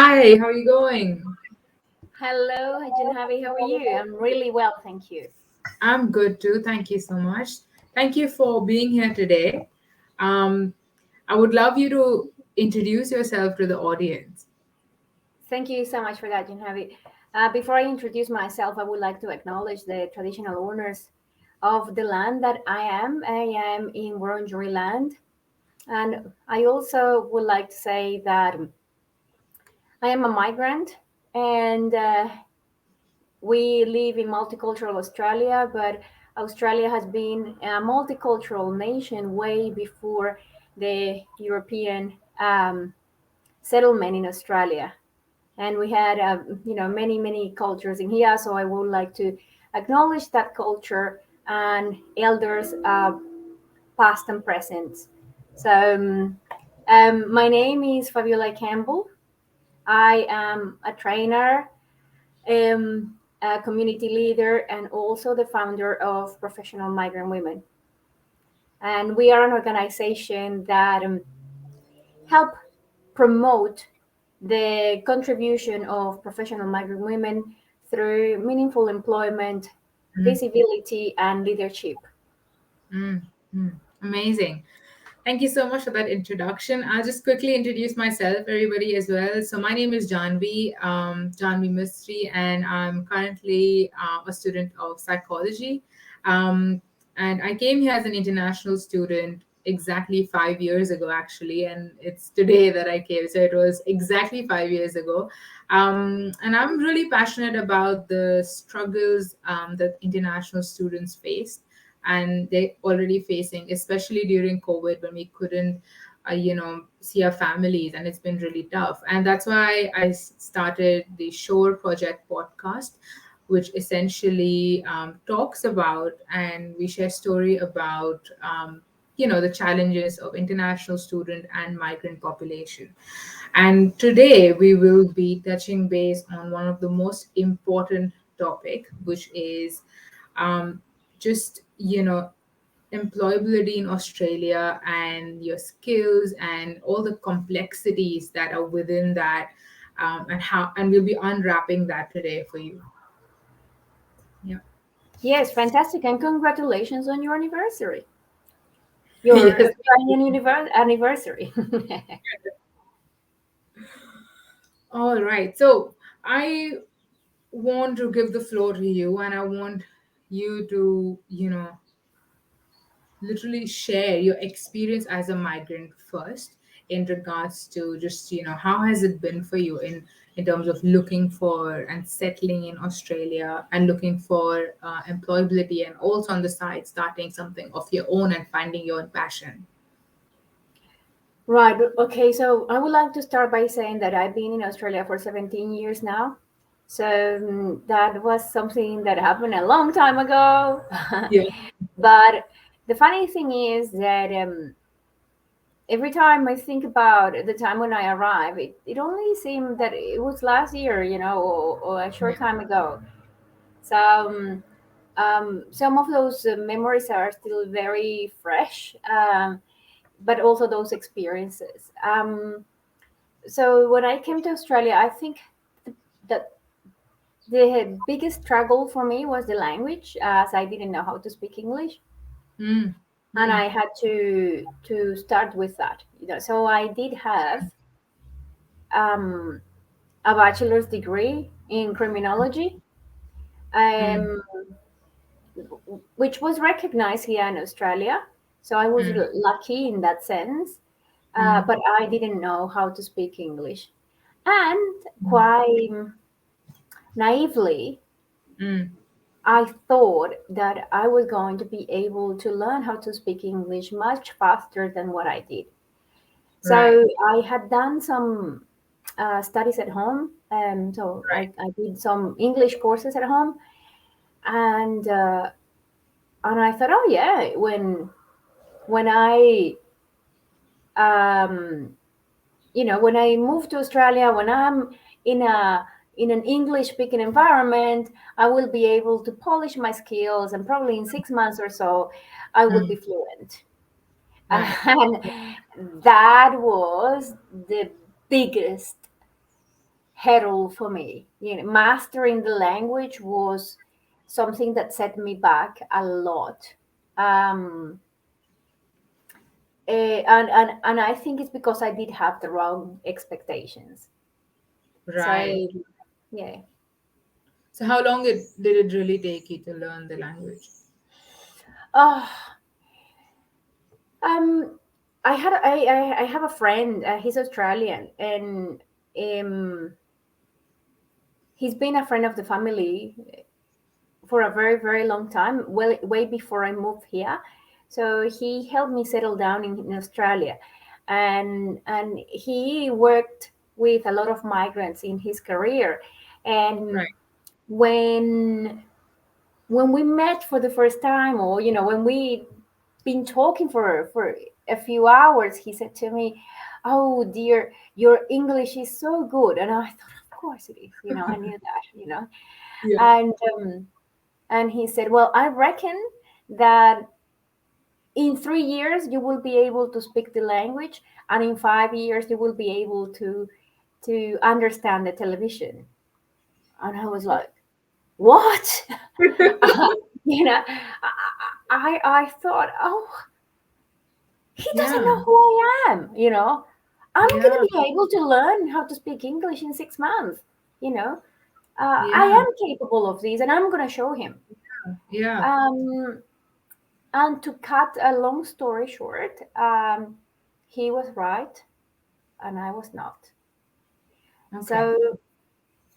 Hi, how are you going? Hello, Janhavi. How are you? I'm really well, thank you. I'm good too. Thank you so much. Thank you for being here today. Um, I would love you to introduce yourself to the audience. Thank you so much for that, Janhavi. Before I introduce myself, I would like to acknowledge the traditional owners of the land that I am. I am in Wurundjeri land. And I also would like to say that I am a migrant and we live in multicultural Australia, but Australia has been a multicultural nation way before the European settlement in Australia. And we had, many cultures in here. So I would like to acknowledge that culture and elders, past and present. So my name is Fabiola Campbell. I am a trainer, a community leader, and also the founder of Professional Migrant Women. And we are an organization that help promote the contribution of professional migrant women through meaningful employment, Mm, visibility, and leadership. mm, mm. Amazing. Thank you so much for that introduction. I'll just quickly introduce myself, everybody, as well. So my name is Janhavi Mistry, and I'm currently a student of psychology. Um, and I came here as an international student exactly 5 years ago, actually, and it's today that I came. So it was exactly 5 years ago. And I'm really passionate about the struggles that international students face and they're already facing, especially during COVID when we couldn't, see our families, and it's been really tough. And that's why I started the Shore Project podcast, which essentially talks about and we share story about. The challenges of international student and migrant population. And today we will be touching base on one of the most important topic, which is um, just employability in Australia and your skills and all the complexities that are within that, and we'll be unwrapping that today for you. Yeah. Yes, fantastic. And congratulations on your anniversary, your Yes. Australian anniversary. All right. So I want to give the floor to you, and I want you to literally share your experience as a migrant first, in regards to just how has it been for you in terms of looking for and settling in Australia and looking for employability, and also on the side starting something of your own and finding your own passion. Right. Okay. So I would like to start by saying that I've been in Australia for 17 years now. So that was something that happened a long time ago. Yeah. But the funny thing is that every time I think about the time when I arrived, it only seemed that it was last year, or a short time ago. So some of those memories are still very fresh, but also those experiences. So when I came to Australia, I think that the biggest struggle for me was the language, as I didn't know how to speak English, Mm, and mm, I had to start with that. So I did have um, a bachelor's degree in criminology, mm, um, which was recognized here in Australia. So I was mm, lucky in that sense, mm, but I didn't know how to speak English. And mm, quite naively, mm. I thought that I was going to be able to learn how to speak English much faster than what I did. Right. So I had done some studies at home. So Right. I did some English courses at home, and uh, and I thought, oh yeah, when I um, when I move to Australia, when I'm in a in an English speaking environment, I will be able to polish my skills, and probably in 6 months or so, I would be Mm, fluent. right. And that was the biggest hurdle for me. Mastering the language was something that set me back a lot. Um, and I think it's because I did have the wrong expectations. So Right. yeah. So how long did it really take you to learn the language? Oh, um, I have a friend. He's Australian, and um, he's been a friend of the family for a very very long time. Well, way before I moved here. So he helped me settle down in Australia, and he worked with a lot of migrants in his career, and Right. when when we met for the first time, or when we been talking for a few hours, he said to me, "Oh dear, your English is so good." And I thought, of course it is. I knew that. Yeah. And um, and he said, "Well, I reckon that in 3 years you will be able to speak the language, and in 5 years you will be able to understand the television." And I was like, "What?" you know, I thought, "Oh, he doesn't Yeah. know who I am. I'm Yeah. gonna be able to learn how to speak English in 6 months. You know, I Yeah. am capable of this, and I'm gonna show him." Yeah. Um, and to cut a long story short, he was right, and I was not. Okay. So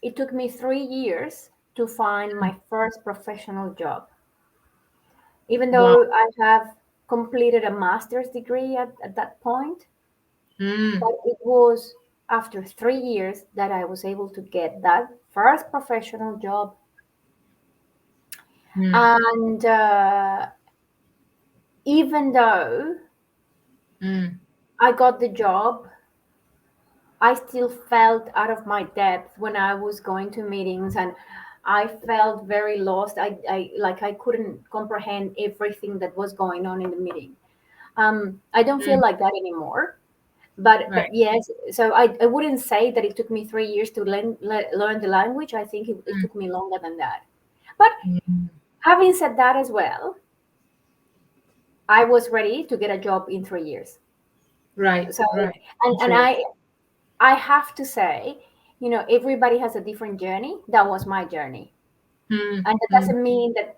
it took me 3 years to find my first professional job, even Wow. though I have completed a master's degree at that point. Mm. But it was after 3 years that I was able to get that first professional job. Mm. And even though Mm. I got the job, I still felt out of my depth when I was going to meetings, and I felt very lost. I couldn't comprehend everything that was going on in the meeting. I don't feel Mm. like that anymore. But Right. yes, so I wouldn't say that it took me 3 years to learn the language. I think it Mm. took me longer than that. But Mm. having said that as well, I was ready to get a job in 3 years. Right. So Right. and True. I have to say, everybody has a different journey. That was my journey, Mm. and that Mm. doesn't mean that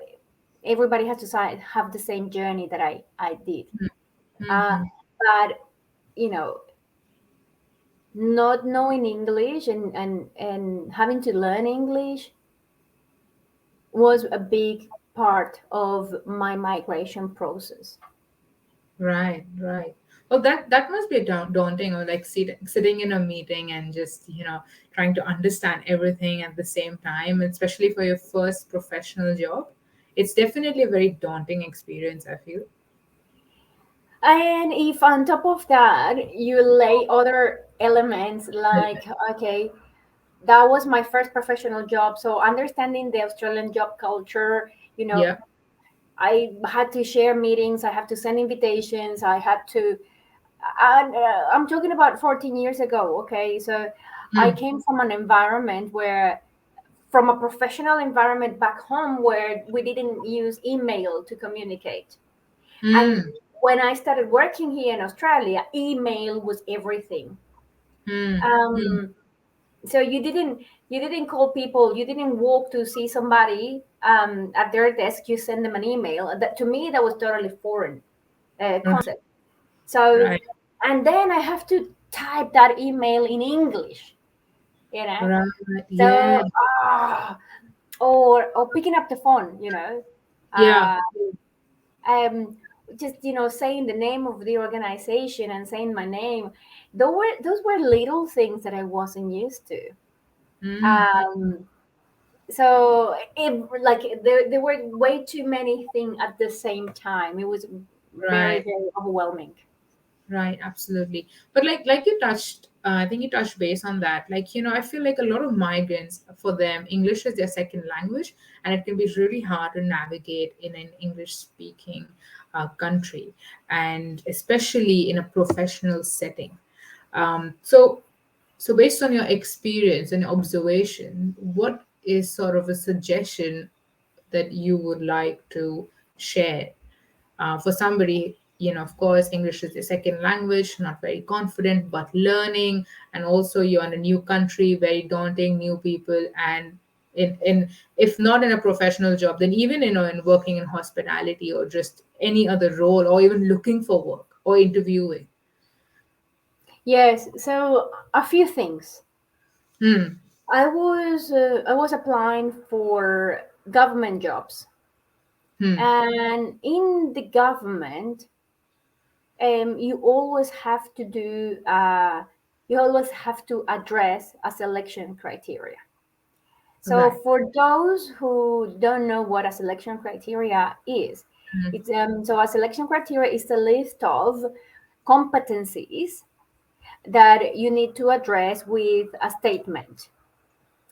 everybody has to have the same journey that I did. Mm. Uh, Mm. but you know, not knowing English and having to learn English was a big part of my migration process. Right, right. Well, that must be daunting, or like sitting in a meeting and just trying to understand everything at the same time, especially for your first professional job. It's definitely a very daunting experience, I feel. And if on top of that you lay other elements like, okay, that was my first professional job, so understanding the Australian job culture, Yeah. I had to share meetings, I have to send invitations, I had to, and I'm talking about 14 years ago. Okay, so I Mm. came from an environment where, from a professional environment back home, where we didn't use email to communicate. And Mm. when I started working here in Australia, email was everything. Mm. Mm. um, so you didn't call people, you didn't walk to see somebody at their desk, you send them an email. That, to me, that was totally foreign Right. concept. So, Right. and then I have to type that email in English, you know. Right. Yeah. So, or picking up the phone, Yeah. uh, um, just saying the name of the organization and saying my name. Those were little things that I wasn't used to. Mm. Um, so like there were way too many things at the same time. It was very Right. very overwhelming. Right, absolutely. But like you touched, I think you touched base on that. Like, I feel like a lot of migrants, for them, English is their second language, and it can be really hard to navigate in an English speaking country, and especially in a professional setting. So So, based on your experience and observation, what is sort of a suggestion that you would like to share for somebody? Of course, English is their second language, not very confident, but learning, and also you're in a new country, very daunting, new people, and in if not in a professional job, then even in working in hospitality or just any other role, or even looking for work or interviewing. Yes, so a few things. Hmm. I was applying for government jobs, Hmm. and in the government, you always have to do you always have to address a selection criteria. So Right. for those who don't know what a selection criteria is, Hmm. it's so a selection criteria is a list of competencies that you need to address with a statement,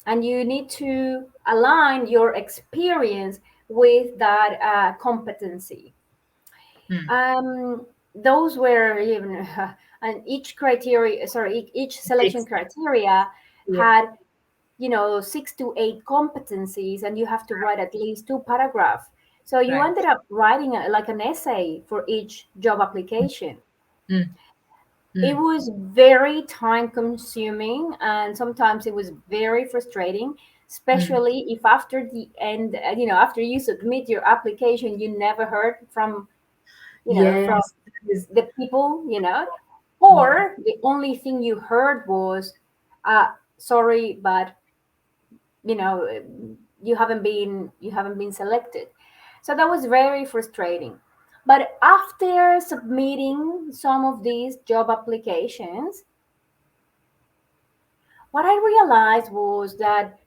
and you need to align your experience with that competency. Hmm. Um, those were even, and each criteria, sorry, each selection Takes. criteria Yep. had, 6 to 8 competencies, and you have to write at least 2 paragraphs. So you Right. ended up writing like an essay for each job application. Hmm. It Hmm. was very time consuming, and sometimes it was very frustrating, Hmm. especially if after the end, after you submit your application, you never heard from Yes. That is. the people, Yeah. or the only thing you heard was, sorry, but you know, you haven't been selected. So that was very frustrating. But after submitting some of these job applications, what I realized was that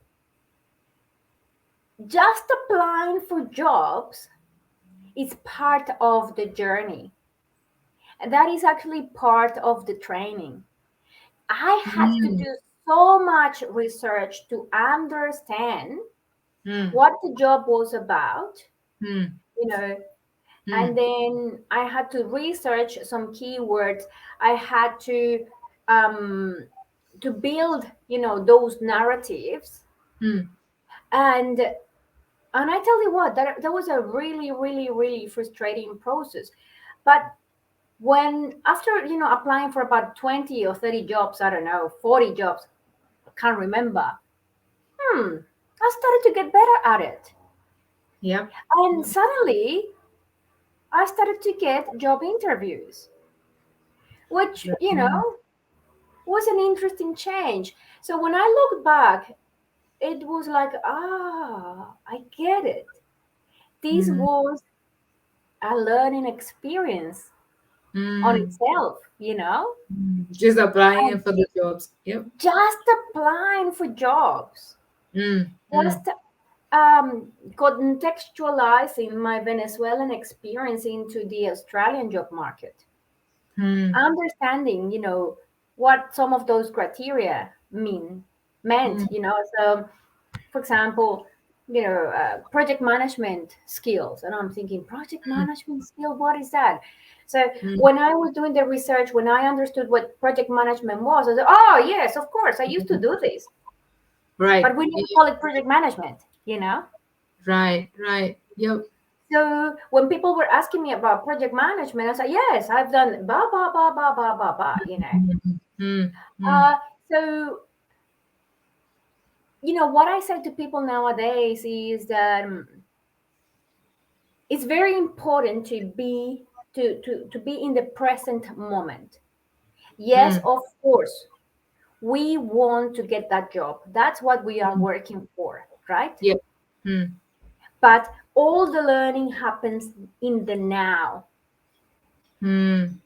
just applying for jobs is part of the journey. And that is actually part of the training. I had to Hmm. do so much research to understand Hmm. what the job was about, Hmm. you know, and Hmm. then I had to research some keywords. I had um, to build, those narratives, Hmm. and I tell you what, that was a really, really, really frustrating process. But when after applying for about 20 or 30 jobs, I don't know, 40 jobs, I can't remember. I started to get better at it. Yep. And Yep. suddenly I started to get job interviews, which, Right. was an interesting change. So when I look back, it was like, I get it. This Hmm. was a learning experience on Hmm. itself. Just applying And it for the jobs. Yep. just applying for jobs, Hmm. Hmm. just contextualizing my Venezuelan experience into the Australian job market, Hmm. understanding, what some of those criteria meant, Hmm. So, for example, project management skills, and I'm thinking, project management skill, what is that? So Hmm. when I was doing the research, when I understood what project management was, I said, oh yes, of course, I used to do this, Right. but we never Yeah. call it project management. Right. Right. Yep. So when people were asking me about project management, I said, yes, I've done blah blah blah blah blah blah blah. Hmm. Hmm. Hmm. Uh, so what I say to people nowadays is that, it's very important to be in the present moment. Yes, Hmm. of course, we want to get that job. That's what we are working for, right? Yep. Hmm. But all the learning happens in the now. Hmm.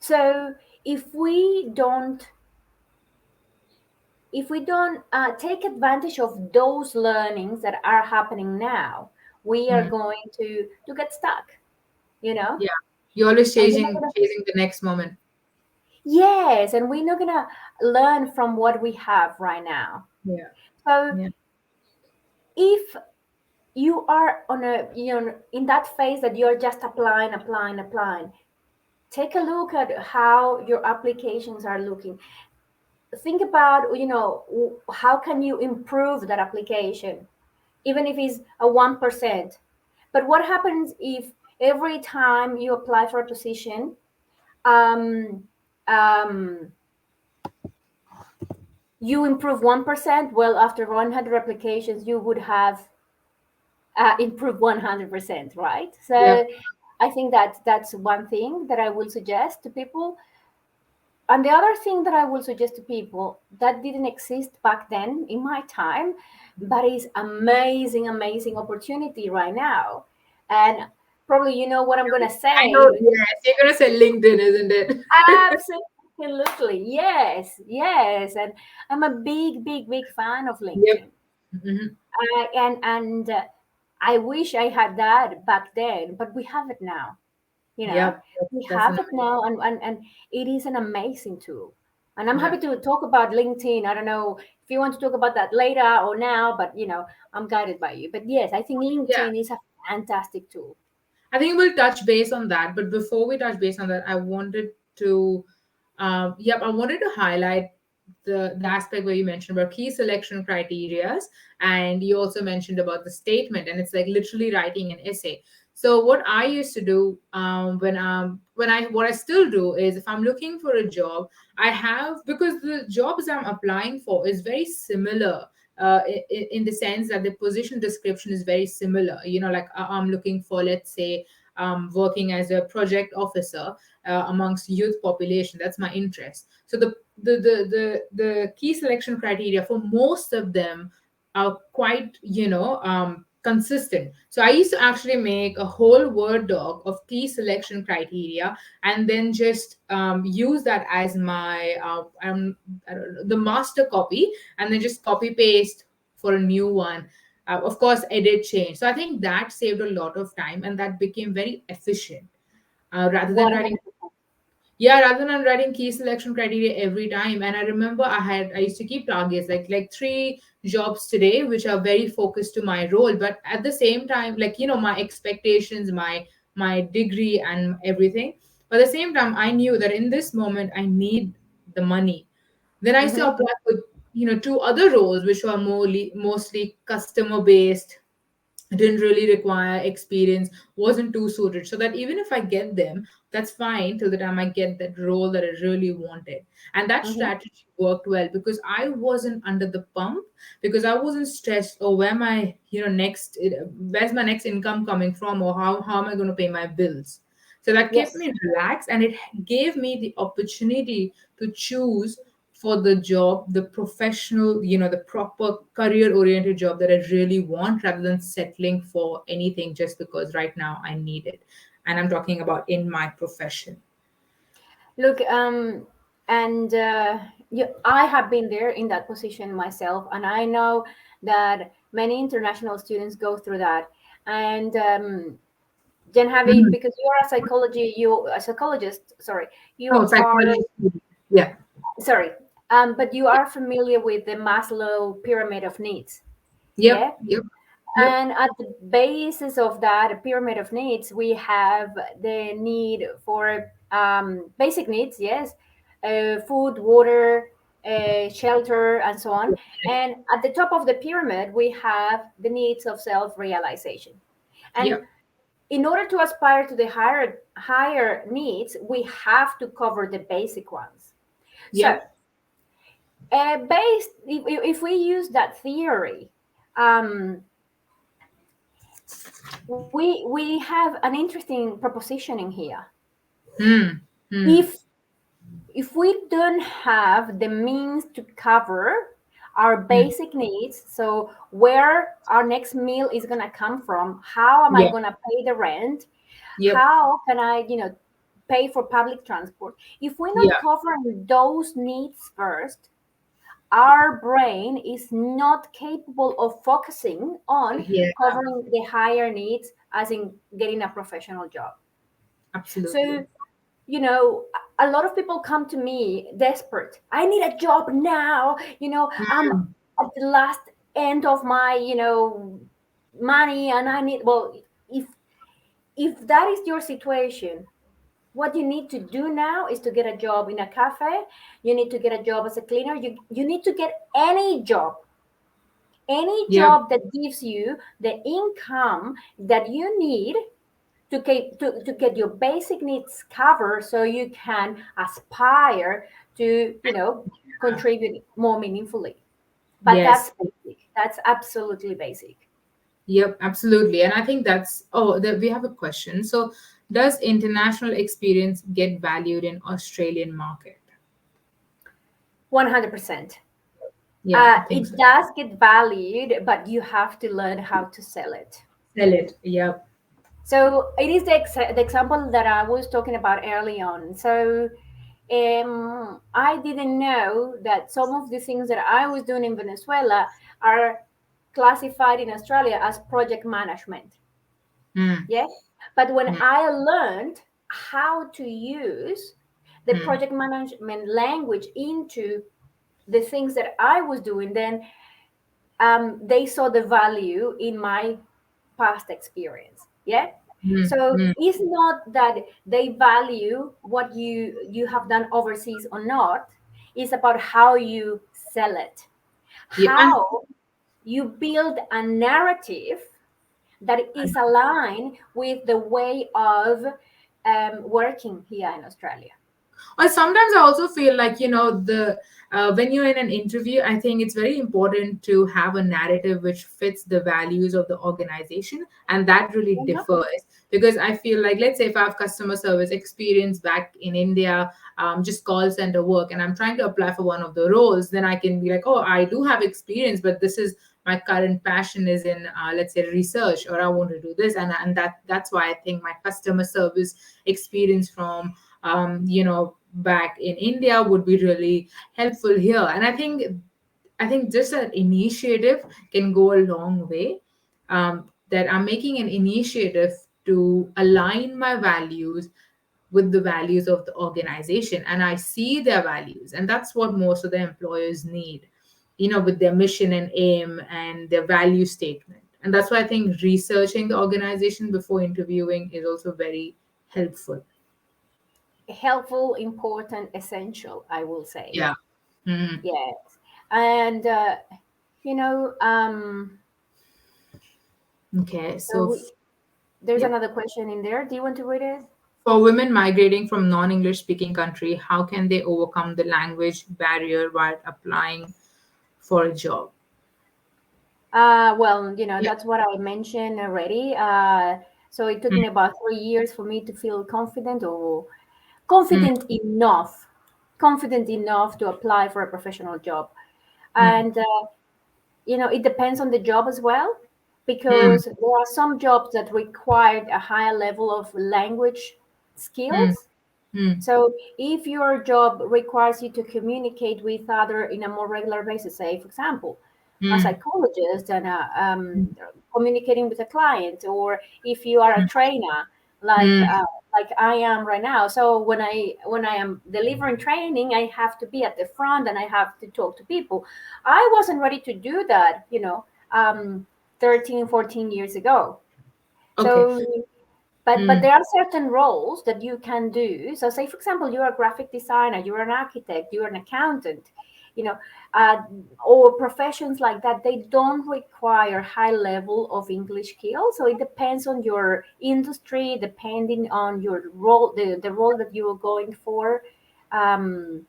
So if we don't take advantage of those learnings that are happening now, we are Hmm. going to get stuck, you know Yeah. You're always and we're not chasing gonna chasing the next moment. yes, and we're not gonna learn from what we have right now. Yeah. So Yeah. if you are on a in that phase that you're just applying, take a look at how your applications are looking. think about, how can you improve that application, even if it's a 1%. But what happens if every time you apply for a position, um, um, you improve 1%? Well, after 100 applications, you would have improved 100%, right? Yep. So I think that that's one thing that I will suggest to people. And the other thing that I will suggest to people that didn't exist back then in my time, but is amazing, amazing opportunity right now. And probably you know what I'm gonna I know. say. Yes, you're gonna say LinkedIn, isn't it? Absolutely, yes, yes. And I'm a big, big, big fan of Yep. LinkedIn. Hmm. And I wish I had that back then, but we have it now. You know, Yep. we That's have another. it now, and it is an amazing tool. And I'm Yeah. happy to talk about LinkedIn. I don't know if you want to talk about that later or now, but I'm guided by you. But yes, I think Yeah. LinkedIn is a fantastic tool. I think we'll touch base on that. But before we touch base on that, I wanted to, I wanted to highlight the aspect where you mentioned about key selection criterias, and you also mentioned about the statement, and it's like literally writing an essay. So what I used to do, when I what I still do is, if I'm looking for a job, I have, because the jobs I'm applying for is very similar, in the sense that the position description is very similar. Like, I'm looking for, let's say, working as a project officer amongst youth population. That's my interest. So the key selection criteria for most of them are quite, consistent. So I used to actually make a whole Word doc of key selection criteria, and then just use that as my I don't know, the master copy, and then just copy paste for a new one. Of course, edit, change. So I think that saved a lot of time, and that became very efficient, rather than writing. 100%. Yeah, rather than writing key selection criteria every time. And I remember I used to keep targets, like three jobs today, which are very focused to my role, but at the same time, like, my expectations, my degree and everything. But at the same time, I knew that in this moment I need the money. Then I used to Hmm. apply for, two other roles, which were mostly customer based, didn't really require experience, wasn't too suited. So that even if I get them, that's fine till the time I get that role that I really wanted. And that Hmm. strategy worked well because I wasn't under the pump, because I wasn't stressed, or where's my next income coming from, or how am I going to pay my bills. So that kept Yes. me relaxed, and it gave me the opportunity to choose for the job, the professional, the proper career oriented job that I really want, rather than settling for anything just because right now I need it. And I'm talking about in my profession. Look, and I have been there in that position myself, and I know that many international students go through that. And Janhavi, Mhm. because you're a psychologist, sorry, Oh, you are, psychology. Yeah. sorry, but you are familiar with the Maslow pyramid of needs, Yep. yeah? Yep. Yep. And at the basis of that pyramid of needs, we have the need for basic needs, yes, food, water, shelter, and so on. And at the top of the pyramid, we have the needs of self-realization. And Yep. in order to aspire to the higher needs, we have to cover the basic ones. So, Yep. based if we use that theory, um, we have an interesting proposition in here. Hmm. Hmm. If we don't have the means to cover our Hmm. basic needs, so where our next meal is going to come from, how am I Yep. going to pay the rent, Yep. how can I pay for public transport, if we're not Yeah. covering those needs first, our brain is not capable of focusing on Yeah. covering the higher needs, as in getting a professional job. Absolutely. So, a lot of people come to me desperate. I need a job now. I'm Hmm. at the last end of my, money, and I need, well, if that is your situation, What you need to do now is to get a job in a cafe. You need to get a job as a cleaner. You need to get any Yep. job that gives you the income that you need to get your basic needs covered so you can aspire to, contribute more meaningfully. But that's Yes. basic. That's absolutely basic. Yep, absolutely. And I think we have a question. So, does international experience get valued in Australian market? 100%. Yeah, I think It so. does get valued, but you have to learn how to sell it. Sell it. Yep. So it is the example that I was talking about early on. So I didn't know that some of the things that I was doing in Venezuela are classified in Australia as project management. Mm, Yeah. But when mm, I learned how to use the mm. project management language into the things that I was doing, then they saw the value in my past experience. Yeah. Mm, So mm. it's not that they value what you have done overseas or not. It's about how you sell it, Yeah, and how you build a narrative that is aligned with the way of working here in Australia. or sometimes I also feel like, the when you're in an interview, I think it's very important to have a narrative which fits the values of the organization, and that really Mhm. differs. Because I feel like, let's say if I have customer service experience back in India, just call center work, and I'm trying to apply for one of the roles, then I can be like, oh, I do have experience, but this is my current passion is in, let's say, research, or I want to do this, and that's why I think my customer service experience from back in India would be really helpful here. And I think just an initiative can go a long way. That I'm making an initiative to align my values with the values of the organization, and I see their values, and that's what most of the employers need, with their mission and aim and their value statement. And that's why I think researching the organization before interviewing is also very helpful. Helpful, important, essential, I will say. Yeah. Mhm. Yes. And, you know, Okay, so so there's yep. another question in there. Do you want to read it? For women migrating from non-English speaking country, how can they overcome the language barrier while applying for a job? Well, Yeah. that's what I mentioned already. So it took Mm, me about 3 years for me to feel confident or mm, confident enough to apply for a professional job. mm, And, it depends on the job as well, mm, because there are some jobs that require a higher level of language mm, skills. mm, So if your job requires you to communicate with other in a more regular basis, say, for example, a mm, psychologist and mm, communicating with a client, or if you are a trainer, like mm. uh, like I am right now. So when I am delivering training, I have to be at the front and I have to talk to people. I wasn't ready to do that, 13, 14 years ago. Okay. So but Mm, there are certain roles that you can do. So say, for example, you're a graphic designer, you're an architect, you're an accountant, you know uh, or professions like that, they don't require high level of English skills. So it depends on your industry, depending on your role, the role that you are going for, um,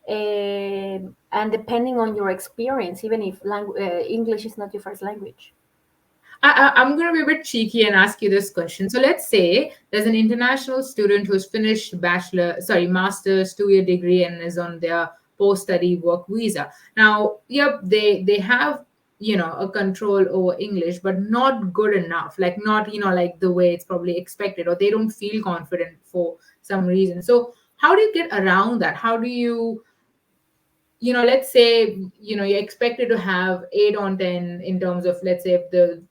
and depending on your experience, even if English is not your first language. I'm going to be a bit cheeky and ask you this question. So let's say there's an international student who's finished master's 2-year degree and is on their post-study work visa. Now, yep, they have a control over English, but not good enough. Like not like the way it's probably expected, or they don't feel confident for some reason. So how do you get around that? How do you let's say you're expected to have 8 on 10 in terms of, let's say, if the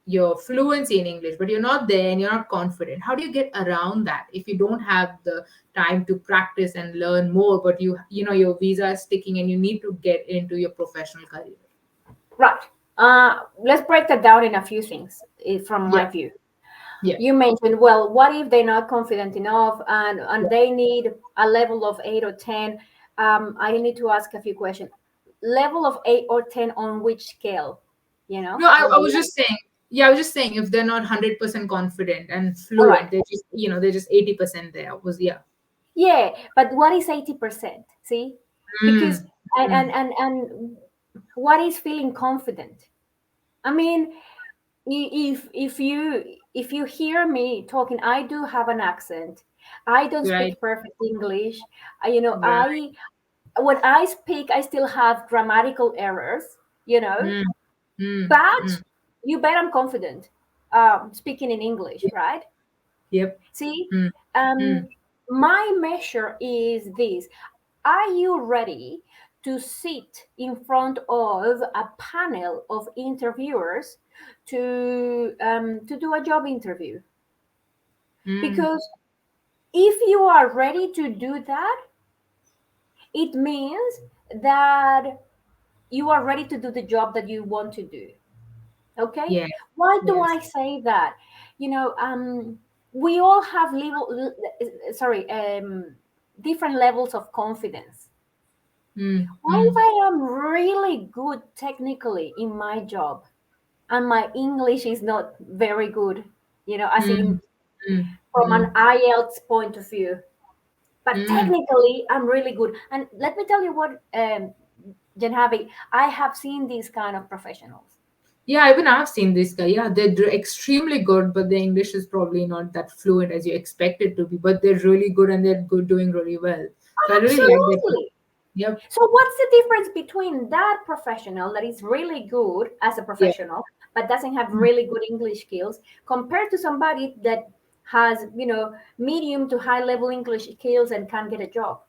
your fluency in English, but you're not there and you're not confident. How do you get around that if you don't have the time to practice and learn more, but your visa is sticking and you need to get into your professional career? Right. Let's break that down in a few things, from my Yeah. view. Yeah. You mentioned, well, what if they're not confident enough and they need a level of 8 or 10? I need to ask a few questions. Level of 8 or 10 on which scale? No, On I the was just saying, yeah, I was just saying if they're not 100% confident and all right. fluent, they're just, they're just 80% there. Was, yeah. Yeah, but what is 80%? See? Because Mm, and mm, and and, and what is feeling confident? I mean, if you hear me talking, I do have an accent. I don't right, speak perfect English. right. I when I speak, I still have grammatical errors. You know, Mm, mm, mm, but you bet I'm confident speaking in English, yep, right? yep. See, Mm, mm, um, my measure is this: are you ready to sit in front of a panel of interviewers to do a job interview? mm, Because if you are ready to do that, it means that you are ready to do the job that you want to do. Okay? yeah, Why do yes. I say that? You know, we all have sorry, different levels of confidence. Mm, What if mm, I am really good technically in my job and my English is not very good, as in mm, mm, from an mm, IELTS point of view? But mm. technically, I'm really good. And let me tell you what, Janhavi, I have seen these kind of professionals. Yeah, even I've seen this guy. Yeah, they're extremely good, but their English is probably not that fluent as you expect it to be. But they're really good and they're good, doing really well. So I really like that. Absolutely. Yep. So, what's the difference between that professional that is really good as a Yeah. professional but doesn't have really good English skills compared to somebody that has, medium to high level English skills and can't get a job?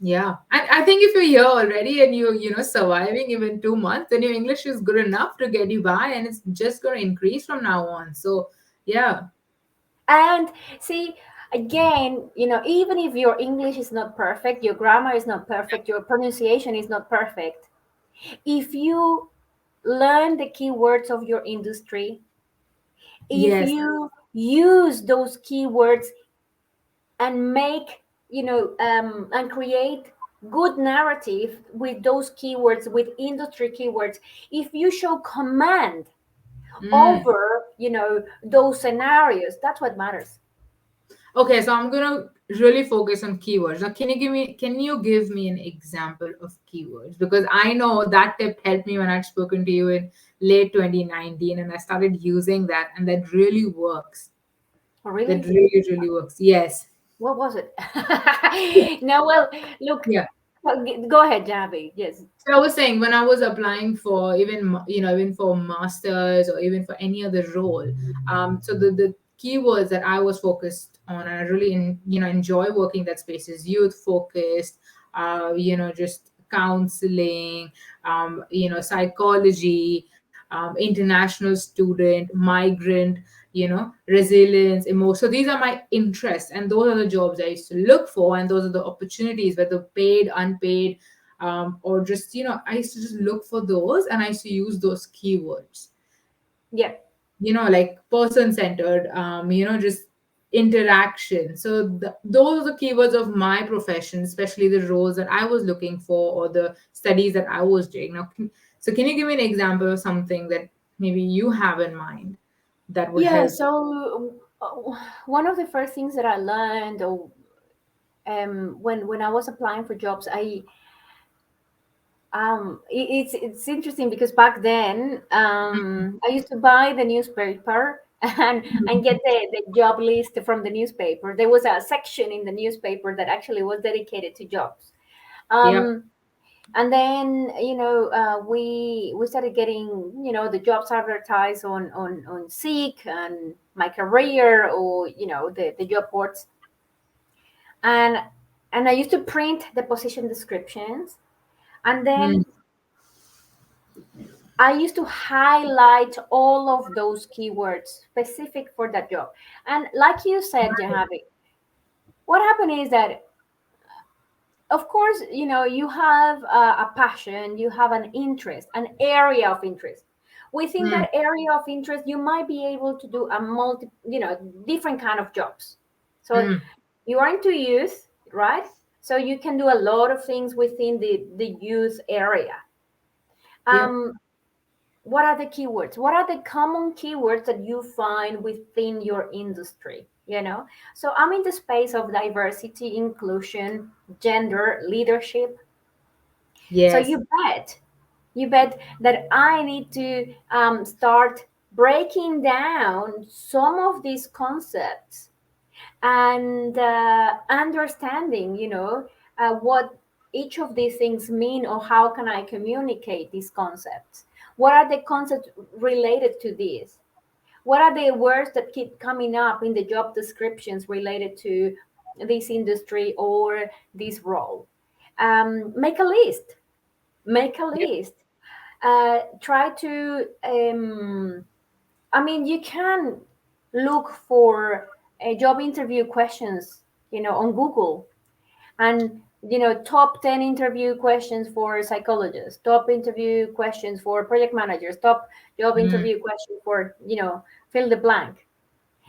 Yeah. And I think if you're here already and surviving even 2 months, then your English is good enough to get you by and it's just going to increase from now on. So, yeah. And see, again, even if your English is not perfect, your grammar is not perfect, your pronunciation is not perfect, if you learn the keywords of your industry, if Yes. you use those keywords and and create good narrative with those keywords, with industry keywords, if you show command Mm. over those scenarios, that's what matters. Okay, so I'm gonna really focus on keywords. Now, can you give me an example of keywords? Because I know that tip helped me when I'd spoken to you in late 2019 and I started using that and that really works. Oh, That really? really, really works. Yes. What was it? No, well, look, Yeah. go ahead, Javi. Yes. So I was saying when I was applying for even for masters or even for any other role, so the keywords that I was focused on and I really enjoy working that space is youth focused, just counseling, psychology, international student, migrant, resilience, emotion. So these are my interests, and those are the jobs I used to look for, and those are the opportunities, whether paid, unpaid, or just I used to just look for those and I used to use those keywords, Yeah. like person centered, just interaction. So those are the keywords of my profession, especially the roles that I was looking for or the studies that I was doing. Now, so can you give me an example of something that maybe you have in mind that would Yeah. help? So one of the first things that I learned, or when I was applying for jobs, it's interesting because back then I used to buy the newspaper and get the job list from the newspaper. There was a section in the newspaper that actually was dedicated to jobs. Yep. Um, and then we started getting the jobs advertised on Seek and My Career, or the job boards, and I used to print the position descriptions, and Mm, then I used to highlight all of those keywords specific for that job. And like you said, Jahavi, what happened is that, of course, you have a passion, you have an interest, an area of interest. within mm, that area of interest, you might be able to do a different kind of jobs. So mm. you are into youth, right? So you can do a lot of things within the youth area. Yep. um what are the keywords? What are the common keywords that you find within your industry? So I'm in the space of diversity, inclusion, gender, leadership. So Yes. you bet that I need to start breaking down some of these concepts and understanding, what each of these things mean, or how can I communicate these concepts. What are the concepts related to this? What are the words that keep coming up in the job descriptions related to this industry or this role? Make a list. Make a Yep. list. Try to you can look for job interview questions, on Google, and top 10 interview questions for psychologists, top interview questions for project managers, top job Mm, interview question for, fill the blank.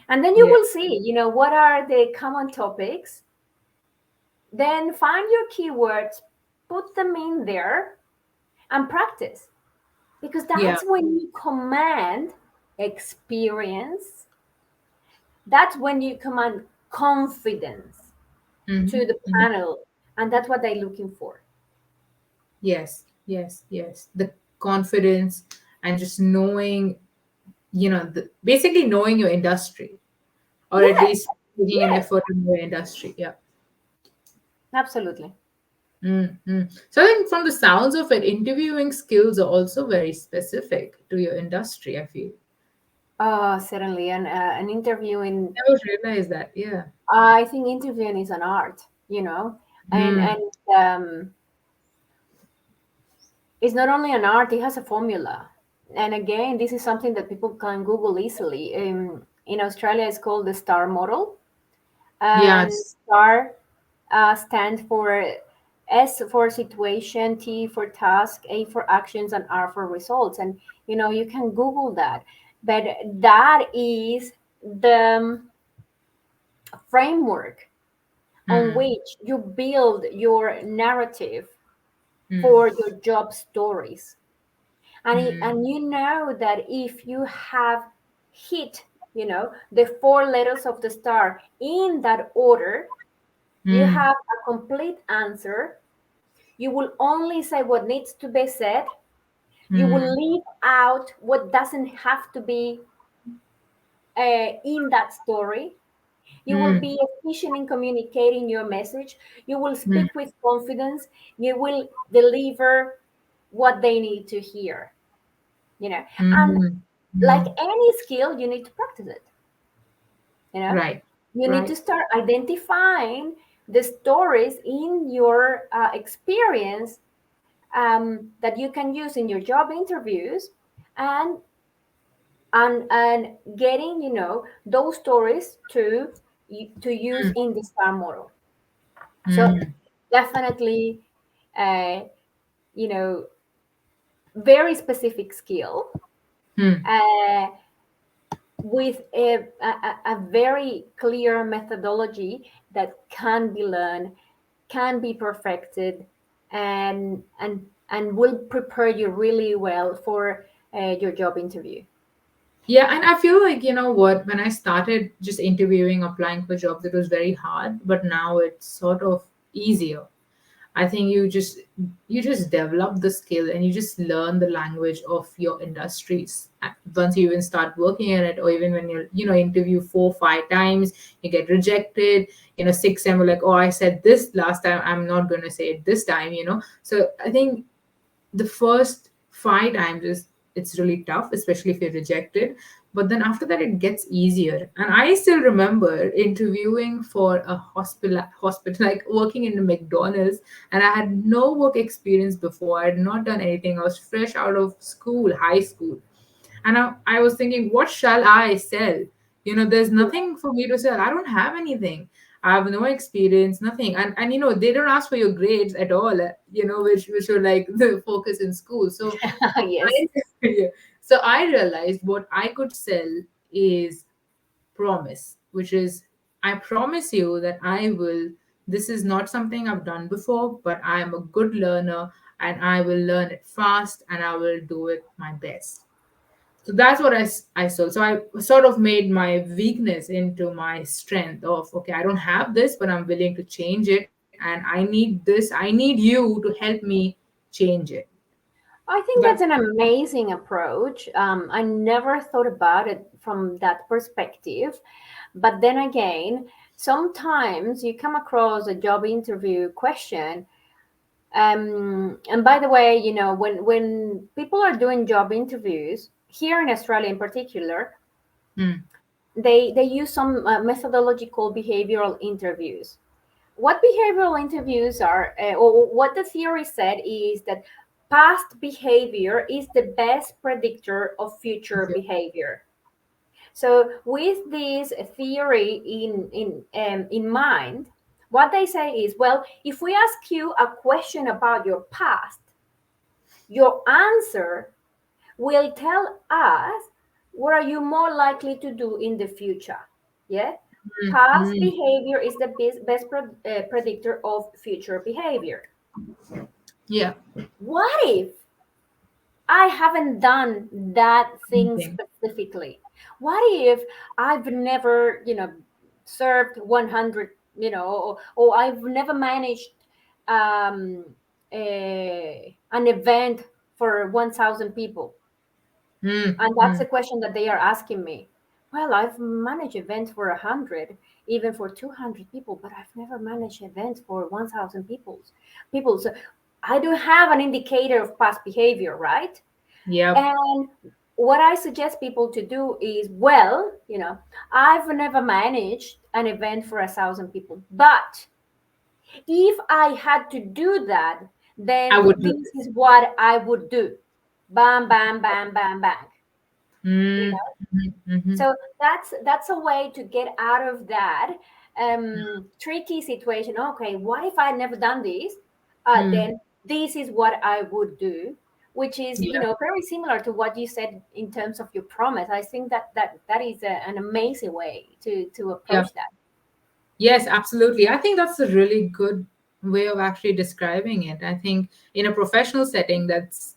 And then you yeah. will see, what are the common topics. Then find your keywords, put them in there, and practice, because Yeah. that's when you command experience. That's when you command confidence Hmm. to the panel, and that's what they're looking for. Yes. Yes. Yes. The confidence and just knowing, basically knowing your industry, or at Yes, least taking an yes, effort in your industry. Yeah. absolutely. Mm-hmm. So I think from the sounds of it, interviewing skills are also very specific to your industry, I feel. Certainly, and an interviewing. Never realized that. Yeah. I think interviewing is an art, and Mm, um, it's not only an art; it has a formula. And again, this is something that people can Google easily. In Australia, it's called the STAR model, and yes. STAR stands for S for situation, T for task, A for actions, and R for results. And you can Google that, but that is the framework on Mm, which you build your narrative mm, for your job stories. mm, And you know that if you have hit, the four letters of the star in that order, you mm, have a complete answer. You will only say what needs to be said. You will mm, leave out what doesn't have to be in that story. You will mm, be efficient in communicating your message. You will mm, speak with confidence. You will deliver what they need to hear. And mm, like mm. any skill, you need to practice it. You know, Right. you need to Right. start identifying the stories in your experience that you can use in your job interviews, and and getting those stories to use Mm, in the star model. So mm, definitely, uh, you know very specific skill, mm. uh, with a very clear methodology that can be learned, can be perfected, and will prepare you really well for your job interview. Yeah, and I feel like, you know what, when I started just interviewing, applying for jobs, it was very hard, but now it's sort of easier. I think you just develop the skill and you just learn the language of your industries. Once you even start working in it, or even when you interview 4 5 times, you get rejected. Six time we're like, oh, I said this last time, I'm not going to say it this time. So I think the first 5 times is it's really tough, especially if you're rejected. But then after that, it gets easier. And I still remember interviewing for a hospital, like working in a McDonald's, and I had no work experience before. I had not done anything. I was fresh out of school, high school, and I was thinking, what shall I sell? There's nothing for me to sell. I don't have anything. I have no experience, nothing. And they don't ask for your grades at all, which were like the focus in school. So Yes. I, yeah. So I realized what I could sell is promise, which is I promise you that I will. This is not something I've done before, but I am a good learner and I will learn it fast and I will do it my best. So that's what I sold. So I sort of made my weakness into my strength of, okay, I don't have this, but I'm willing to change it. And I need this. I need you to help me change it. I So think that's, that's an amazing approach. I never thought about it from that perspective. But then again, sometimes you come across a job interview question. And by the way, when people are doing job interviews here in Australia in particular, mm, they use some methodological behavioral interviews. What behavioral interviews are, or what the theory said, is that past behavior is the best predictor of future behavior. So with this theory in mind, what they say is, well, if we ask you a question about your past, your answer will tell us what are you more likely to do in the future. Yeah, mm, past mm, behavior is the best predictor of future behavior. yeah, What if I haven't done that thing amazing. specifically? What if I've never, served 100, or I've never managed um, an event for 1,000 people? Mm, And that's the mm, question that they are asking me. Well, I've managed events for 100, even for 200 people, but I've never managed events for 1,000 people. So I do have an indicator of past behavior, right? yep. And what I suggest people to do is, well, I've never managed an event for 1,000 people, but if I had to do that, I then would do this this. is what I would do. Bam, bam, bam, bam, bang. You Mm, know? mm-hmm. So that's a way to get out of that tricky situation. Okay, what if I never done this? Mm, Then this is what I would do, which is yeah, very similar to what you said in terms of your promise. I think that is an amazing way to yeah. approach that. Yes, absolutely. I think that's a really good way of actually describing it. I think in a professional setting, that's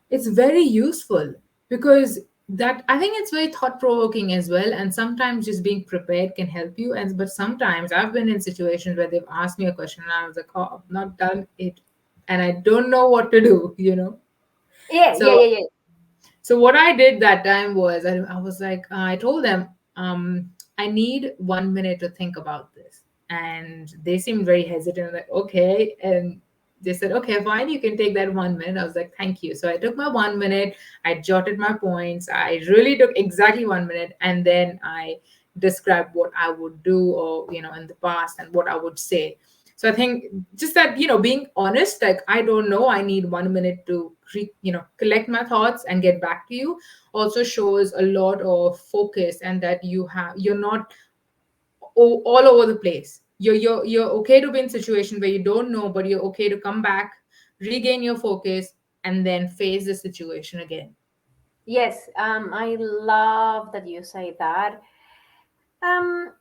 it's very useful because that I think it's very thought provoking as well. And sometimes just being prepared can help you. And but sometimes I've been in situations where they've asked me a question and I was like, oh, I've not done it, and I don't know what to do. Yeah, yeah, So yeah, yeah. So what I did that time was I was like, I told them, I need 1 minute to think about this. And they seemed very hesitant, like, okay. And they said, okay, fine, you can take that 1 minute. I was like, thank you. So I took my 1 minute, I jotted my points. I really took exactly 1 minute. And then I described what I would do or, in the past and what I would say. So I think just that, being honest, like, I don't know, I need 1 minute to collect my thoughts and get back to you, also shows a lot of focus, and that you're not all over the place. You're okay to be in a situation where you don't know, but you're okay to come back, regain your focus, and then face the situation again. Yes, I love that you say that. Um,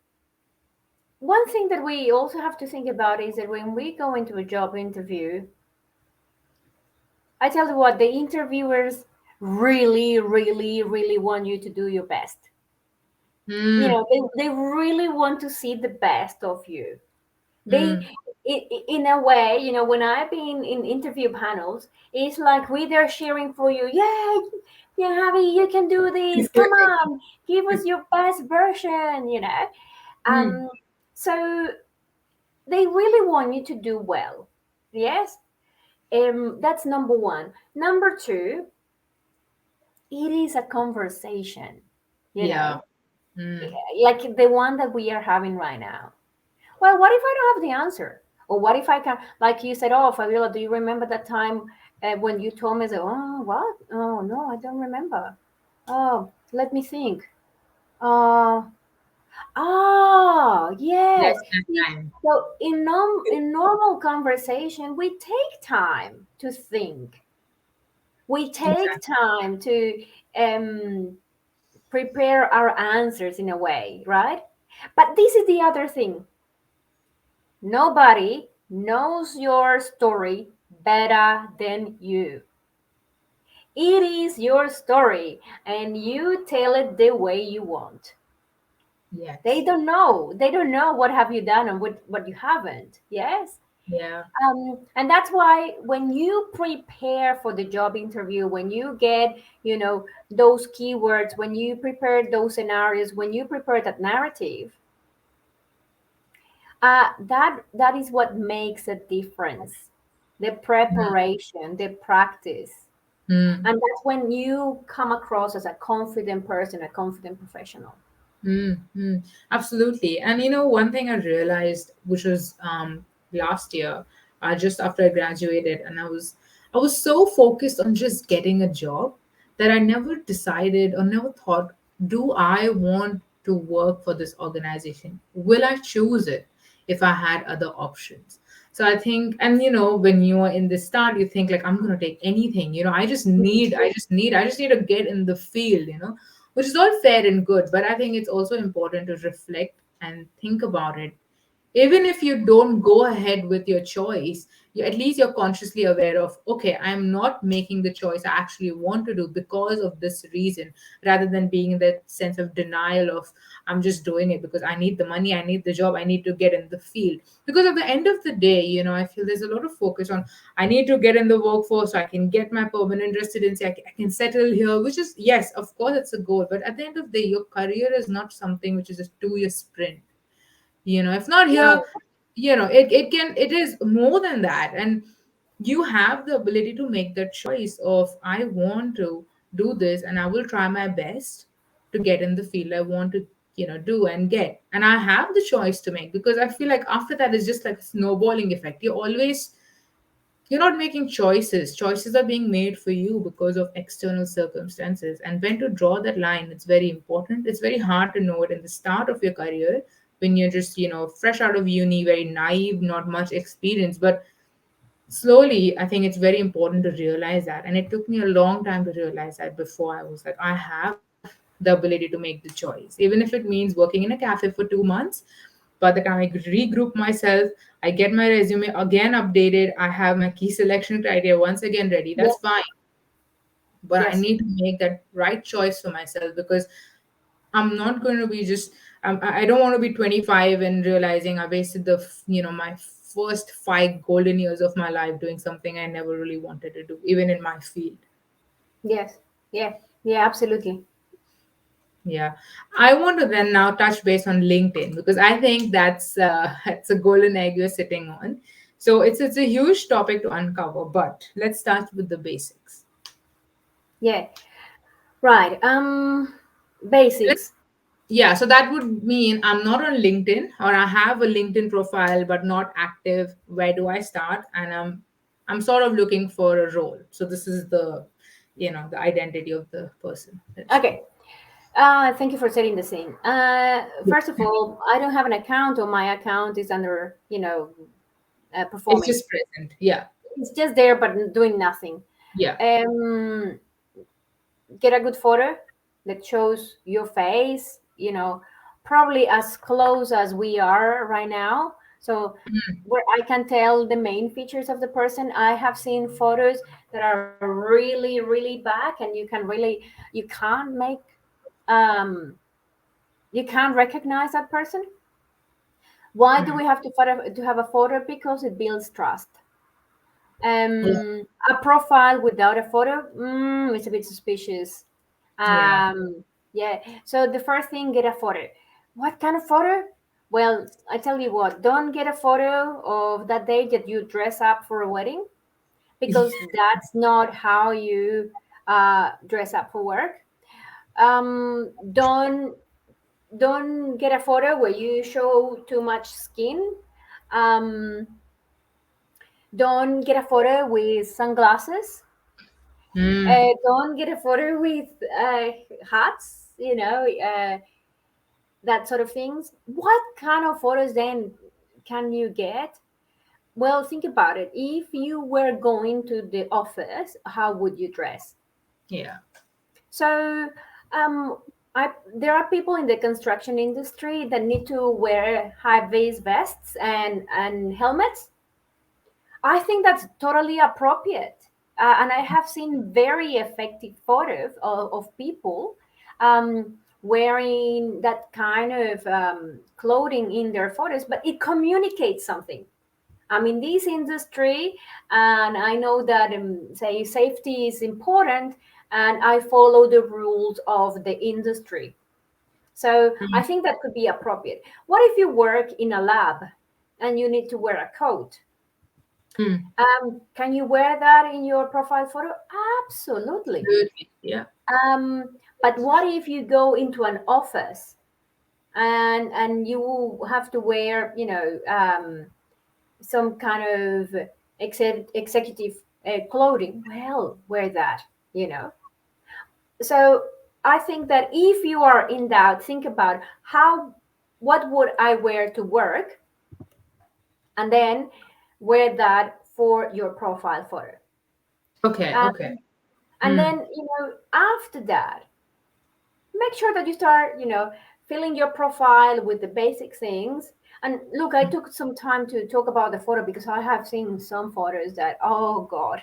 One thing that we also have to think about is that when we go into a job interview, I tell you what, the interviewers really, really, really want you to do your best. Mm, They really want to see the best of you. They, mm. in a way, when I've been in interview panels, it's like we they're cheering for you. Yeah, yeah, Javi, you can do this. Come on, give us your best version. Mm, Um, so they really want you to do well. Yes, that's number one. Number two, it is a conversation, you yeah. know, Mm. like the one that we are having right now. Well, what if I don't have the answer? Or what if I can, like you said, oh, Fabiola, do you remember that time when you told me that, oh, what? Oh, no, I don't remember. Oh, let me think. Uh, Yes, yes. that See, time. so in normal conversation, we take time to think. We take Exactly. time to um, prepare our answers in a way, right? But this is the other thing. Nobody knows your story better than you. It is your story, and you tell it the way you want. They Yes. don't know. They don't know what have you done and what you haven't. Yes. Yeah. And that's why when you prepare for the job interview, when you get, those keywords, when you prepare those scenarios, when you prepare that narrative, that is what makes a difference. The preparation, the practice. Mm. And that's when you come across as a confident person, a confident professional. Mm, mm, absolutely. And one thing I realized, which was last year, just after I graduated, and I was so focused on just getting a job that I never decided or never thought, do I want to work for this organization? Will I choose it if I had other options? So I think, and when you are in the start, you think like, I'm gonna take anything. I just need to get in the field. Which is all fair and good, but I think it's also important to reflect and think about it. Even if you don't go ahead with your choice, at least you're consciously aware of, okay, I'm not making the choice I actually want to do because of this reason, rather than being in that sense of denial of, I'm just doing it because I need the money, I need the job, I need to get in the field. Because at the end of the day, I feel there's a lot of focus on, I need to get in the workforce so I can get my permanent residency, I can settle here, which is, yes, of course, it's a goal. But at the end of the day, your career is not something which is a 2 year sprint. If not here, No. it is more than that. And you have the ability to make the choice of, I want to do this and I will try my best to get in the field I want to do and get. And I have the choice to make, because I feel like after that is just like a snowballing effect. You're not making choices. Choices are being made for you because of external circumstances. And when to draw that line, it's very important. It's very hard to know it in the start of your career, when you're just, fresh out of uni, very naive, not much experience. But slowly, I think it's very important to realize that. And it took me a long time to realize that, before I was like, I have the ability to make the choice, even if it means working in a cafe for 2 months. By the time I regroup myself, I get my resume again updated, I have my key selection criteria once again ready. That's Yes. fine. But I Yes. need to make that right choice for myself, because I'm not going to be just, I don't want to be 25 and realizing I wasted my first 5 golden years of my life doing something I never really wanted to do, even in my field. Yes. Yeah. Yeah. Absolutely. Yeah, I want to then now touch base on LinkedIn, because I think that's that's a golden egg you're sitting on. So it's a huge topic to uncover, but let's start with the basics. Yeah. Right. Let's, Basics. yeah, so that would mean I'm not on LinkedIn, or I have a LinkedIn profile but not active. Where do I start? And I'm sort of looking for a role. So this is the identity of the person. Okay. Thank you for setting the scene. Yeah. First of all, I don't have an account, or my account is under, It's performing. just present. Yeah. It's just there, but doing nothing. Yeah. Um, get a good photo that shows your face, probably as close as we are right now. So where I can tell the main features of the person. I have seen photos that are really, really back, and you can't make, um, you can't recognize that person. Why do Mm. we have to have a photo? Because it builds trust. Yeah. A profile without a photo, it's a bit suspicious. Yeah. Yeah. So the first thing, get a photo. What kind of photo? Well, I tell you what, don't get a photo of that day that you dress up for a wedding, because that's not how you dress up for work. Don't get a photo where you show too much skin. Um, don't get a photo with sunglasses. Mm. Don't get a photo with hats, that sort of things. What kind of photos then can you get? well, think about it. If you were going to the office, how would you dress? Yeah. So, um, there are people in the construction industry that need to wear high-vis vests and helmets. I think that's totally appropriate. And I have seen very effective photos of people wearing that kind of clothing in their photos, but it communicates something. I'm in this industry, and I know that, say, safety is important, and I follow the rules of the industry. So I Mm, think that could be appropriate. What if you work in a lab and you need to wear a coat? mm, Can you wear that in your profile photo? Absolutely. absolutely. Yeah. But what if you go into an office and you have to wear, some kind of executive clothing? Well, wear that, you know. So I think that if you are in doubt, think about what would I wear to work, and then wear that for your profile photo. Okay. Uh, Okay. and Mm, then, after that, make sure that you start, filling your profile with the basic things. And look, I took some time to talk about the photo because I have seen some photos that, oh God,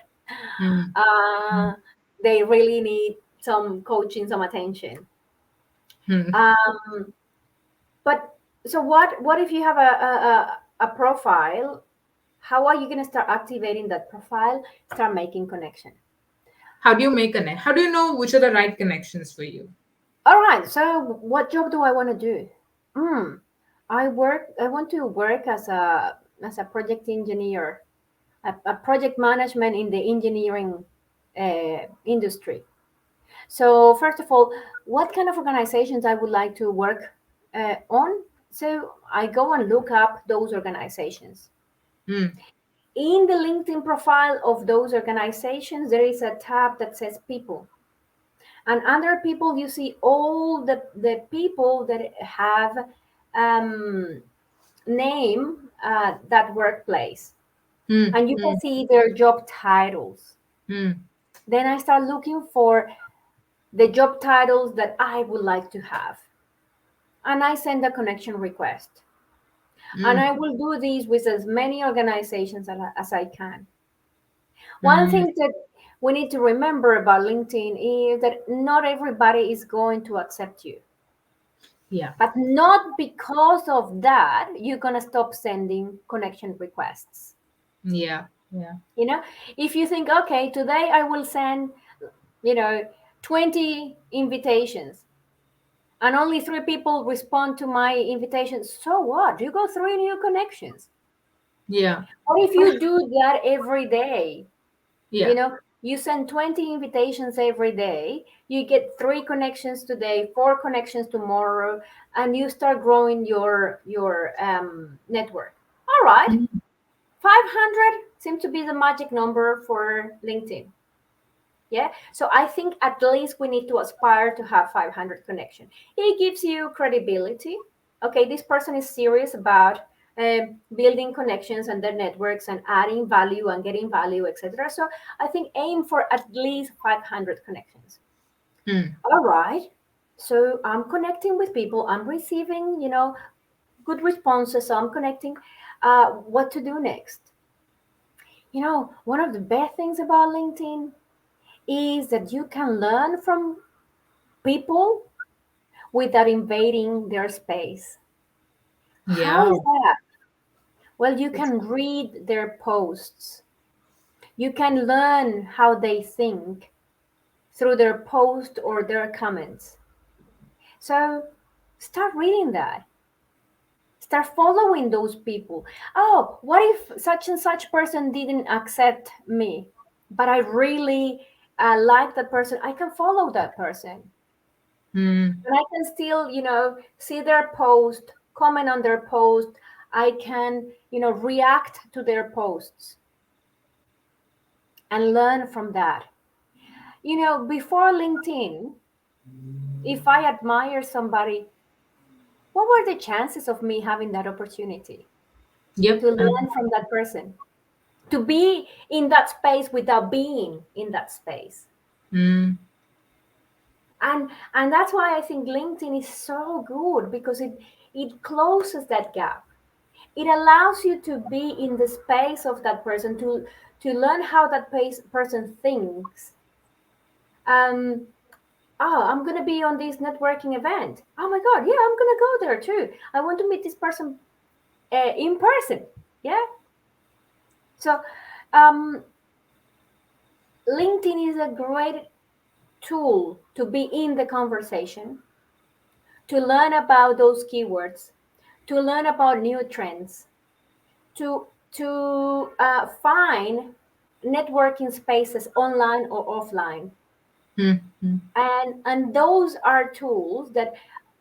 mm, uh, they really need some coaching, some attention. mm. Um, but so what if you have a profile? How are you going to start activating that profile? Start making connection. How do you make a net? How do you know which are the right connections for you? All right. So what job do I want to do? Hmm. I want to work as a project engineer, a project management in the engineering industry. So first of all, what kind of organizations I would like to work on? So I go and look up those organizations. Mm, In the LinkedIn profile of those organizations, there is a tab that says people. And under people, you see all the people that have um, name that workplace. mm, And you can mm, see their job titles. mm, Then I start looking for the job titles that I would like to have. And I send a connection request. And mm, I will do these with as many organizations as I can. One mm. thing that we need to remember about LinkedIn is that not everybody is going to accept you. Yeah. But not because of that, you're going to stop sending connection requests. Yeah. Yeah. You know, if you think, okay, today I will send, you know, 20 invitations and only three people respond to my invitations, so what? You go three new connections. Yeah. What if you do that every day? You Yeah. know, you send 20 invitations every day, you get three connections today, four connections tomorrow, and you start growing your network. All right, Mm, 500 seems to be the magic number for LinkedIn. Yeah, so I think at least we need to aspire to have 500 connection. It gives you credibility. Okay, this person is serious about building connections and their networks and adding value and getting value, etc. So I think aim for at least 500 connections. mm. All right, so I'm connecting with people, I'm receiving, good responses, so I'm connecting. What to do next? One of the best things about LinkedIn is that you can learn from people without invading their space. How Yeah. is that? Well, you It's, can read their posts. You can learn how they think through their post or their comments. So start reading that. Start following those people. Oh, what if such and such person didn't accept me, but I really like that person? I can follow that person. mm, And I can still, see their post, comment on their post. I can, react to their posts and learn from that. Before LinkedIn, if I admire somebody, what were the chances of me having that opportunity? Yep. to learn from that person, to be in that space without being in that space. Mm, And that's why I think LinkedIn is so good, because it closes that gap. It allows you to be in the space of that person, to learn how that person thinks. um oh, I'm going to be on this networking event. Oh my god, yeah, I'm going to go there too. I want to meet this person in person. Yeah. So um LinkedIn is a great tool to be in the conversation, to learn about those keywords, to learn about new trends, to find networking spaces online or offline. mm, mm. And those are tools that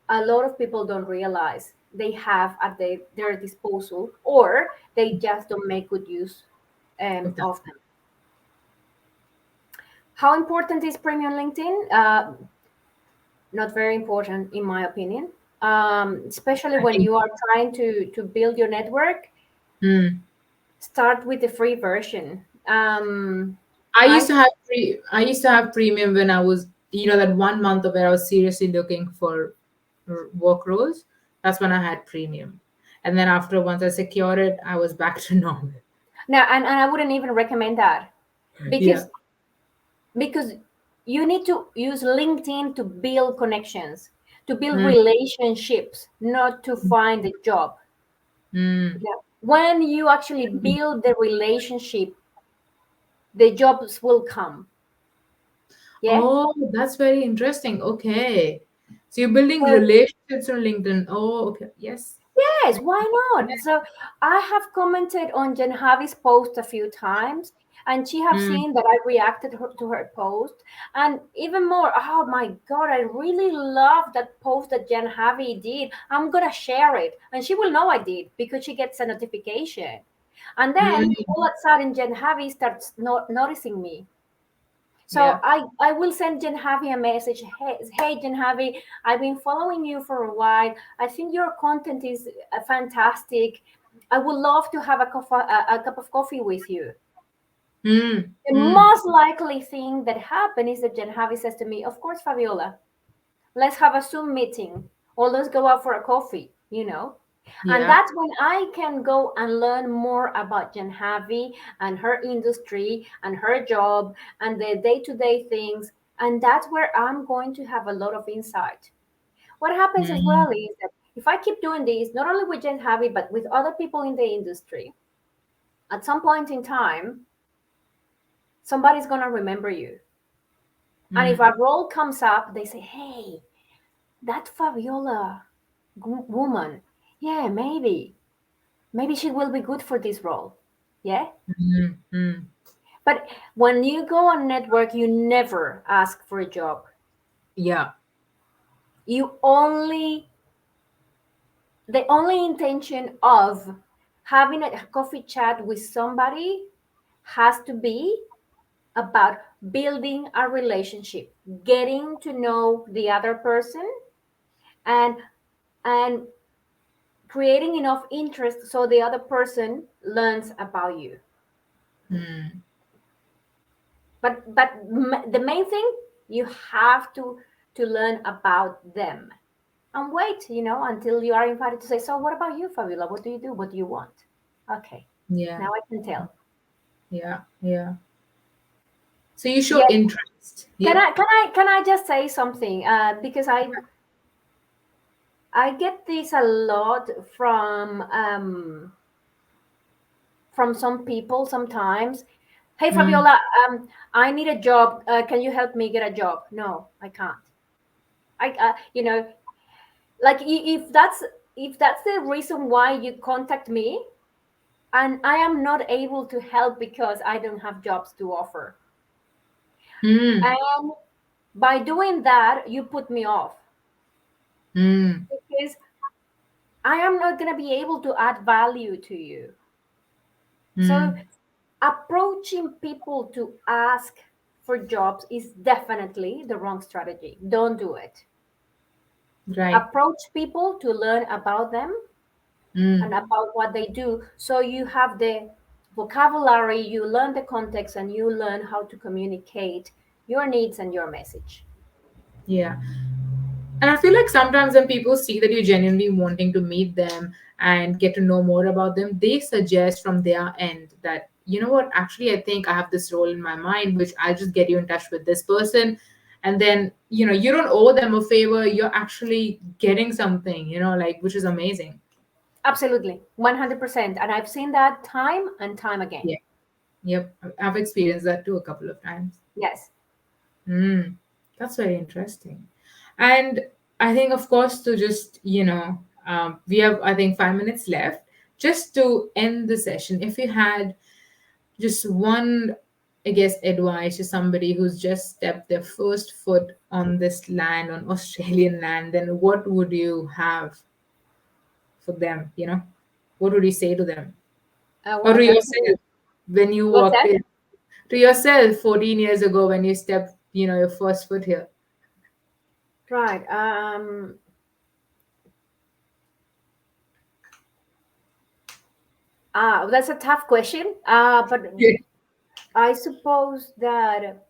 a lot of people don't realize they have at their disposal, or they just don't make good use Of that. of them. How important is premium LinkedIn? Not very important, in my opinion. Especially I when think. you are trying to build your network, Mm. start with the free version. I I used to have I used to have premium when I was, that 1 month of where I was seriously looking for work roles. That's when I had premium, and then after once I secured it, I was back to normal. now and I wouldn't even recommend that, Yeah. because because you need to use LinkedIn to build connections, to build Mm, relationships, not to find a job. mm. Yeah. When you actually build the relationship, the jobs will come. Yeah. Oh, that's very interesting. Okay, so you're building So relationships on LinkedIn. Oh, okay. Yes. yes, why not? So I have commented on Janhavi's post a few times, and she have Mm, seen that I reacted to her post, and even more. Oh my God, I really love that post that Janhavi did. I'm gonna share it, and she will know I did because she gets a notification. And then mm. all of a sudden, Janhavi starts noticing me. So Yeah. I will send Janhavi a message. Hey Janhavi, I've been following you for a while. I think your content is fantastic. I would love to have a cup of coffee with you. Mm, The mm. most likely thing that happened is that Janhavi says to me, "Of course, Fabiola, let's have a Zoom meeting, or let's go out for a coffee," And Yeah. that's when I can go and learn more about Janhavi and her industry and her job and the day-to-day things. And that's where I'm going to have a lot of insight. What happens as Mm, well is that if I keep doing this, not only with Janhavi, but with other people in the industry, at some point in time, somebody's going to remember you. And if mm. a role comes up, they say, hey, that Fabiola woman, yeah, maybe she will be good for this role. Yeah. Mm, mm. But when you go on network, you never ask for a job. Yeah. You only, the only intention of having a coffee chat with somebody has to be about building a relationship, getting to know the other person, and and creating enough interest so the other person learns about you. Mm. But the main thing, you have to learn about them, and wait, until you are invited to say, so what about you, Fabiola? What do you do? What do you want? Okay, Yeah. now I can tell. Yeah. Yeah. So you show Yeah. interest. can Yep. i can i can I just say something, because I get this a lot from some people sometimes. Hey Mm, Fabiola, I need a job, can you help me get a job? No, I can't. I like, if that's the reason why you contact me, and I am not able to help because I don't have jobs to offer, mm, and by doing that you put me off, mm, because I am not going to be able to add value to you. So mm. approaching people to ask for jobs is definitely the wrong strategy. Don't do it. Right. Approach people to learn about them, and Mm. about what they do. So you have the vocabulary, you learn the context, and you learn how to communicate your needs and your message. Yeah. And I feel like sometimes when people see that you're genuinely wanting to meet them and get to know more about them, they suggest from their end that, you know what, actually, I think I have this role in my mind, which I'll just get you in touch with this person. And then, you don't owe them a favor. You're actually getting something, like, which is amazing. Absolutely, 100%. And I've seen that time and time again. Yeah. Yep. I've experienced that too a couple of times. Yes. Mm, that's very interesting. And I think, of course, to just, we have, I think, 5 minutes left. Just to end the session, if you had just one, I guess, advice to somebody who's just stepped their first foot on this land, on Australian land, then what would you have for them? What would you say to them? Or Well, to that's yourself when you what's walked that? in? To yourself 14 years ago when you stepped, your first foot here? Right. That's a tough question. But I suppose that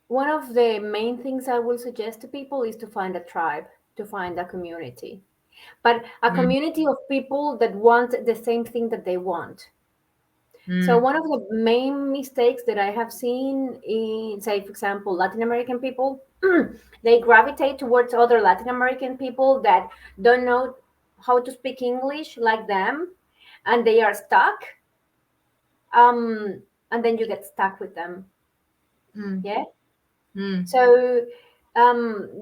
one of the main things I will suggest to people is to find a tribe, to find a community, but a Mm, community of people that want the same thing that they want. So mm, one of the main mistakes that I have seen in, say, for example, Latin American people, they gravitate towards other Latin American people that don't know how to speak English like them, and they are stuck. And then you get stuck with them. mm, Yeah. mm, So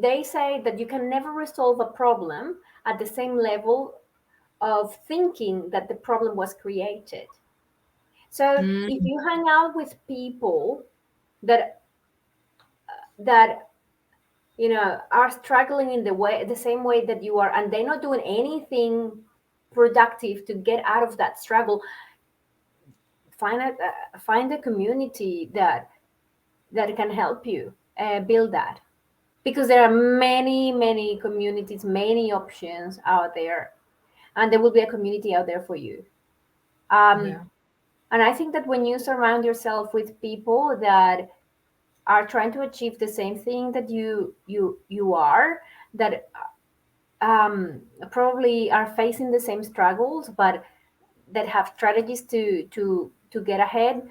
they say that you can never resolve a problem at the same level of thinking that the problem was created. So if mm, you hang out with people that that are struggling in the same way that you are, and they're not doing anything productive to get out of that struggle, find a community that can help you build that, because there are many communities, many options out there, and there will be a community out there for you. um, yeah, and I think that when you surround yourself with people that are trying to achieve the same thing that you are, that probably are facing the same struggles, but that have strategies to get ahead,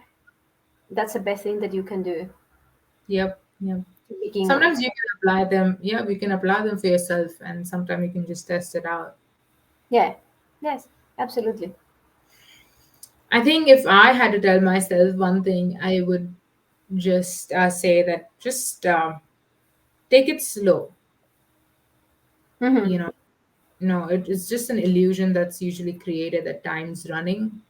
that's the best thing that you can do yep, yep. to speak Sometimes English. you can apply them. Yeah, you can apply them for yourself, and sometimes you can just test it out. Yeah. Yes, absolutely. I think if I had to tell myself one thing, I would just say that just take it slow. Hmm. You know, no, it's just an illusion that's usually created that time's running,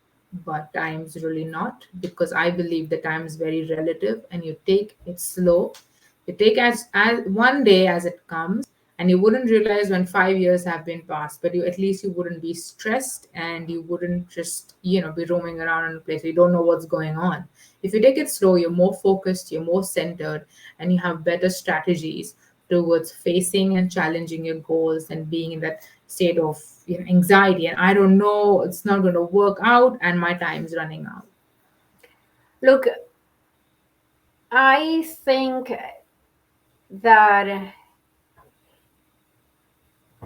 but time's really not, because I believe the time is very relative and you take it slow. You take as one day as it comes, and you wouldn't realize when 5 years have been passed, but at least you wouldn't be stressed and you wouldn't just, be roaming around in a place where you don't know what's going on. If you take it slow, you're more focused, you're more centered, and you have better strategies towards facing and challenging your goals and being in that state of anxiety and I don't know, it's not going to work out and my time's running out. Look, I think that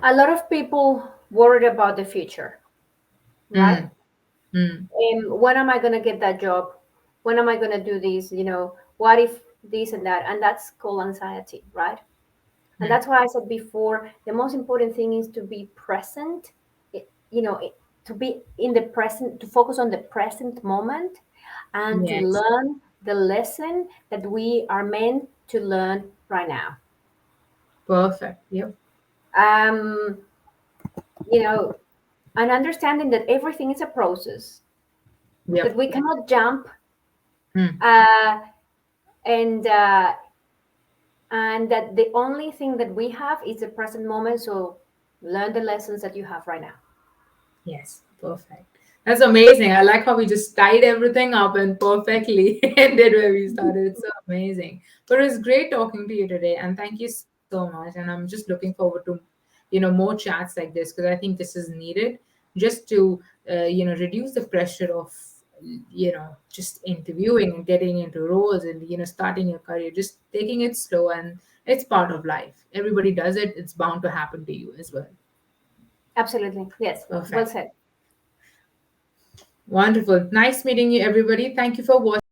a lot of people worried about the future, right? Mm, mm, When am I going to get that job? When am I going to do this? What if this and that? And that's called anxiety, right? And mm. that's why I said before, the most important thing is to be present, i- you know, i- to be in the present, to focus on the present moment, and to Yes, learn the lesson that we are meant to learn right now. perfect. Yep, Um, you know, and understanding that everything is a process, that yep. we cannot jump, Mm. uh, and uh, and that the only thing that we have is the present moment. So learn the lessons that you have right now. Yes, perfect. That's amazing. I like how we just tied everything up and perfectly ended where we started. It's so amazing. But it was great talking to you today, and thank you so much. And I'm just looking forward to, more chats like this, because I think this is needed just to reduce the pressure of just interviewing and getting into roles and starting your career. Just taking it slow, and it's part of life. Everybody does it. It's bound to happen to you as well. Absolutely. Yes. Well Perfect. said. Wonderful. Nice meeting you, everybody. Thank you for watching.